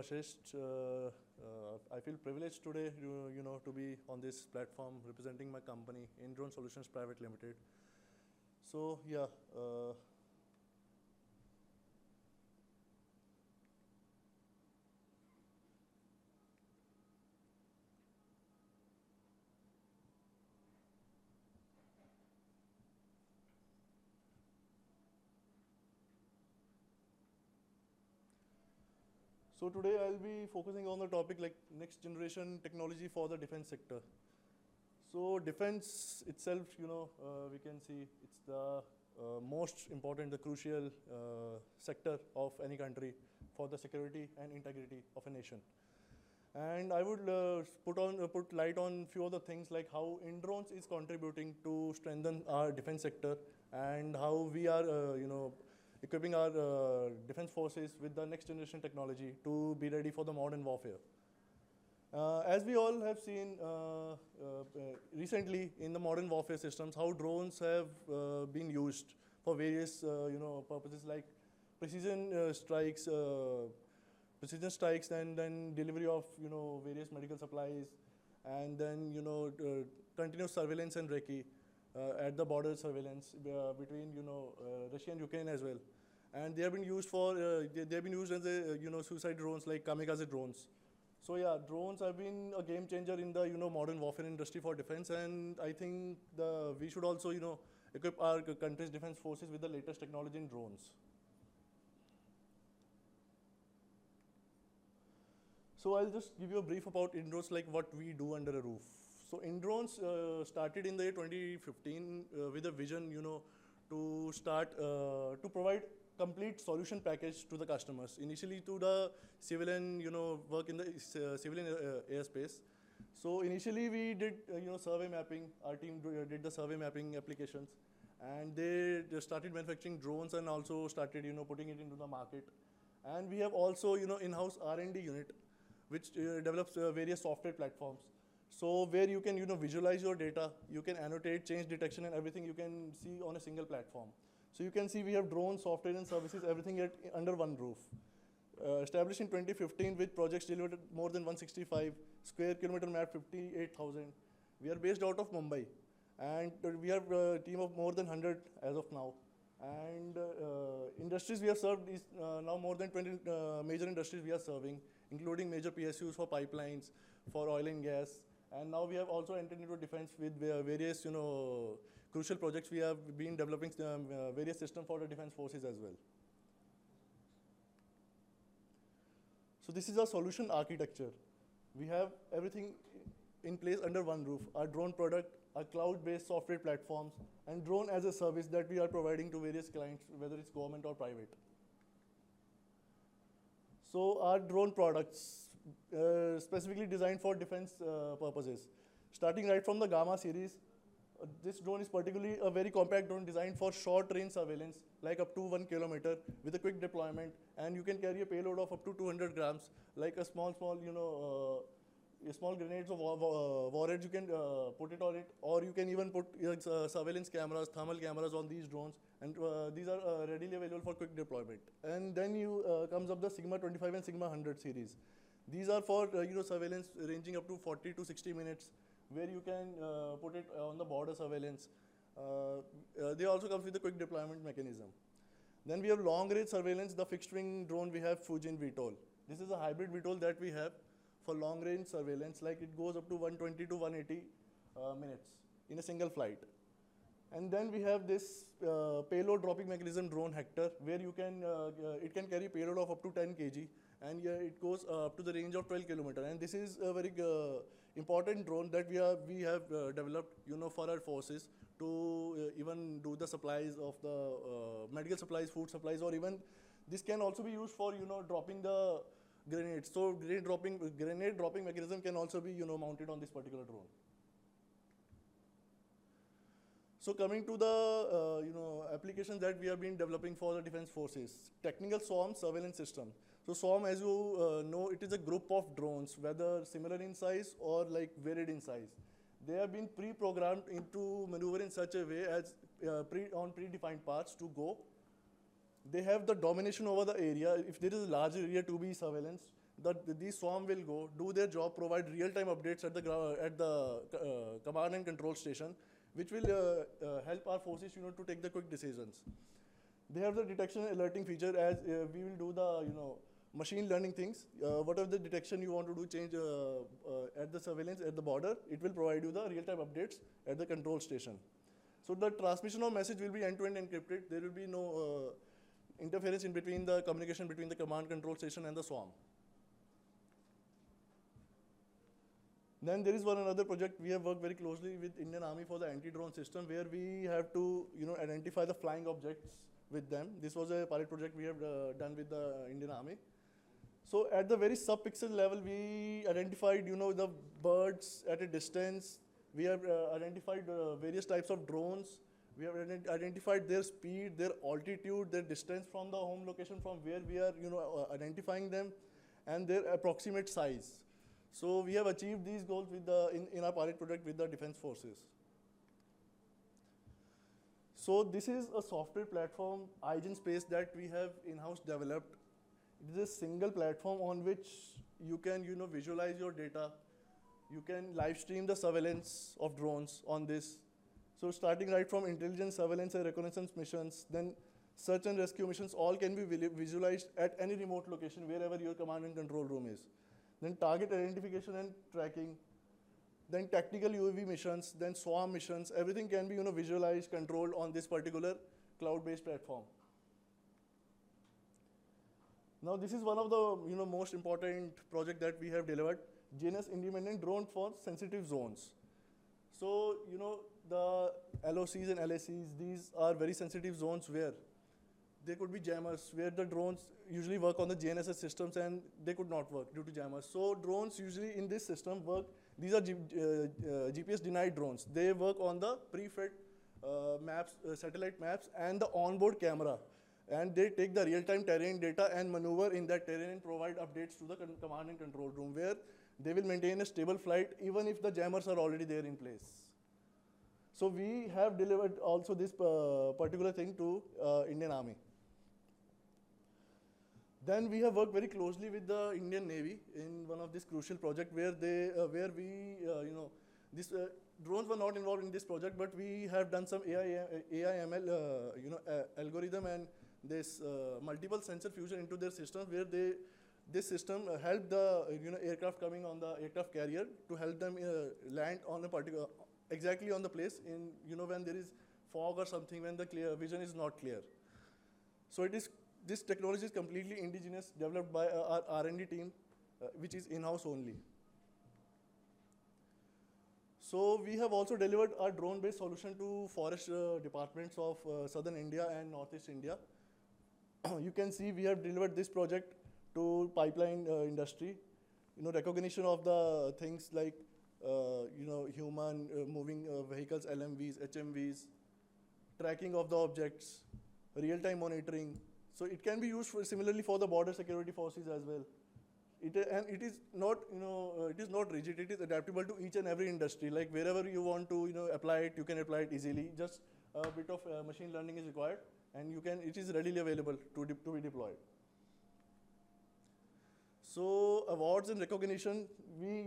Vashisht. I feel privileged today, to be on this platform representing my company, Indrone Solutions Private Limited. So yeah. So today I'll be focusing on the topic like next generation technology for the defense sector. So defense itself, we can see it's the most important, the crucial sector of any country for the security and integrity of a nation. And I would put light on few of the things like how Indrones is contributing to strengthen our defense sector and how we are, equipping our defense forces with the next generation technology to be ready for the modern warfare. As we all have seen recently in the modern warfare systems, how drones have been used for various purposes like precision strikes, and then delivery of various medical supplies, and then continuous surveillance and recce at the border surveillance between Russia and Ukraine as well, and they have been used for they have been used as a suicide drones like kamikaze drones. So yeah, drones have been a game changer in the modern warfare industry for defense, and I think we should also equip our country's defense forces with the latest technology in drones. So I'll just give you a brief about Indrones, like what we do under a roof. So Indrones started in the year 2015 with a vision, to start to provide complete solution package to the customers. Initially to the civilian, work in the civilian airspace. So initially we did, survey mapping. Our team did the survey mapping applications, and they just started manufacturing drones and also started, putting it into the market. And we have also, in-house R&D unit, which develops various software platforms. So where you can visualize your data, you can annotate, change detection, and everything you can see on a single platform. So you can see we have drone software and services, everything under one roof. Established in 2015 with projects delivered more than 165, square kilometer map 58,000. We are based out of Mumbai, and we have a team of more than 100 as of now. And industries we have served is now more than 20 major industries we are serving, including major PSUs for pipelines, for oil and gas. And now we have also entered into defense with various, crucial projects. We have been developing various systems for the defense forces as well. So this is our solution architecture. We have everything in place under one roof. Our drone product, our cloud-based software platforms, and drone as a service that we are providing to various clients, whether it's government or private. So our drone products, specifically designed for defense purposes. Starting right from the Gamma series, this drone is particularly a very compact drone designed for short range surveillance, like up to 1 kilometer with a quick deployment, and you can carry a payload of up to 200 grams, like a small, small grenades of warheads. You can put it on it, or you can even put surveillance cameras, thermal cameras on these drones, and these are readily available for quick deployment. And then comes up the Sigma 25 and Sigma 100 series. These are for surveillance ranging up to 40 to 60 minutes, where you can put it on the border surveillance. They also comes with a quick deployment mechanism. Then we have long range surveillance, the fixed wing drone we have, Fujin VTOL. This is a hybrid VTOL that we have for long range surveillance, like it goes up to 120 to 180 minutes in a single flight. And then we have this payload dropping mechanism drone Hector, where you can it can carry payload of up to 10 kg, and it goes up to the range of 12 kilometer. And this is a very important drone that we have developed, for our forces to even do the supplies of the medical supplies, food supplies, or even this can also be used for dropping the grenades. So grenade dropping mechanism can also be mounted on this particular drone. So coming to the applications that we have been developing for the defense forces, technical swarm surveillance system. So swarm, as you know, it is a group of drones, whether similar in size or like varied in size. They have been pre-programmed into maneuver in such a way as on predefined paths to go. They have the domination over the area. If there is a large area to be surveillance, These swarm will go, do their job, provide real-time updates at the command and control station, which will help our forces, to take the quick decisions. They have the detection and alerting feature as we will do the, machine learning things. Whatever the detection you want to do, change at the surveillance at the border, it will provide you the real-time updates at the control station. So the transmission of message will be end-to-end encrypted. There will be no interference in between the communication between the command control station and the swarm. Then there is one another project. We have worked very closely with Indian Army for the anti-drone system, where we have to, identify the flying objects with them. This was a pilot project we have done with the Indian Army. So at the very sub-pixel level, we identified, the birds at a distance. We have identified various types of drones. We have identified their speed, their altitude, their distance from the home location from where we are, identifying them, and their approximate size. So we have achieved these goals with in our pilot project with the defense forces. So this is a software platform, IGENSpace, that we have in-house developed. It is a single platform on which you can, visualize your data. You can live stream the surveillance of drones on this. So starting right from intelligence, surveillance, and reconnaissance missions, then search and rescue missions, all can be visualized at any remote location, wherever your command and control room is. Then target identification and tracking, then tactical UAV missions, then swarm missions, everything can be, visualized, controlled on this particular cloud-based platform. Now this is one of the most important project that we have delivered, GNS independent drone for sensitive zones. So the LOCs and LACs, these are very sensitive zones where there could be jammers, where the drones usually work on the GNSS systems and they could not work due to jammers. So drones usually in this system work, these are GPS denied drones. They work on the pre-fed maps, satellite maps, and the onboard camera. And they take the real-time terrain data and maneuver in that terrain and provide updates to the command and control room, where they will maintain a stable flight even if the jammers are already there in place. So we have delivered also this particular thing to Indian Army. Then we have worked very closely with the Indian Navy in one of this crucial project where these drones were not involved in this project, but we have done some AI/ML algorithm and this multiple sensor fusion into their systems, where this system helped the aircraft coming on the aircraft carrier to help them land on a particular exactly on the place in when there is fog or something, when the vision is not clear. So this technology is completely indigenous, developed by our R&D team, which is in-house only. So we have also delivered a drone-based solution to forest departments of southern India and northeast India. You can see we have delivered this project to pipeline industry. Recognition of the things like human moving vehicles, LMVs, HMVs, tracking of the objects, real-time monitoring. So it can be used similarly for the border security forces as well. And it is not, it is not rigid. It is adaptable to each and every industry. Like wherever you want to, apply it, you can apply it easily. Just a bit of machine learning is required, and it is readily available to be deployed. So awards and recognition,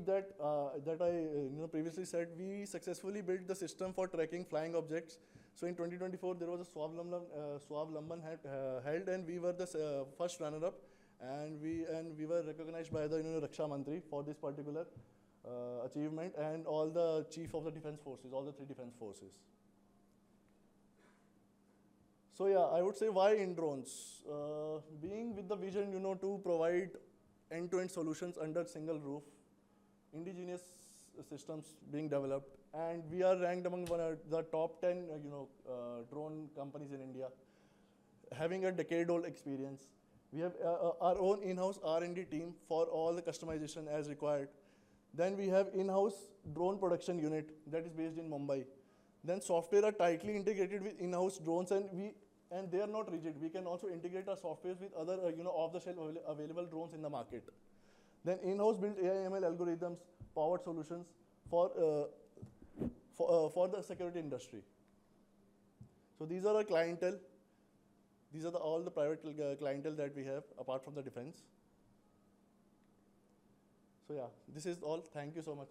that I previously said, we successfully built the system for tracking flying objects. So in 2024, there was a SWAV Lamban held, and we were the first runner-up, and we were recognized by the Raksha Mantri for this particular achievement, and all the chief of the defense forces, all the 3 defense forces. So yeah, I would say why in drones? Being with the vision, to provide end-to-end solutions under single roof, indigenous systems being developed, and we are ranked among the top 10 drone companies in India, having a decade-old experience. We have our own in-house R&D team for all the customization as required. Then we have in-house drone production unit that is based in Mumbai. Then software are tightly integrated with in-house drones, and they are not rigid. We can also integrate our softwares with other off-the-shelf available drones in the market. Then in-house built AI/ML algorithms, powered solutions for the security industry. So these are our clientele. These are all the private clientele that we have apart from the defense. So yeah, this is all. Thank you so much.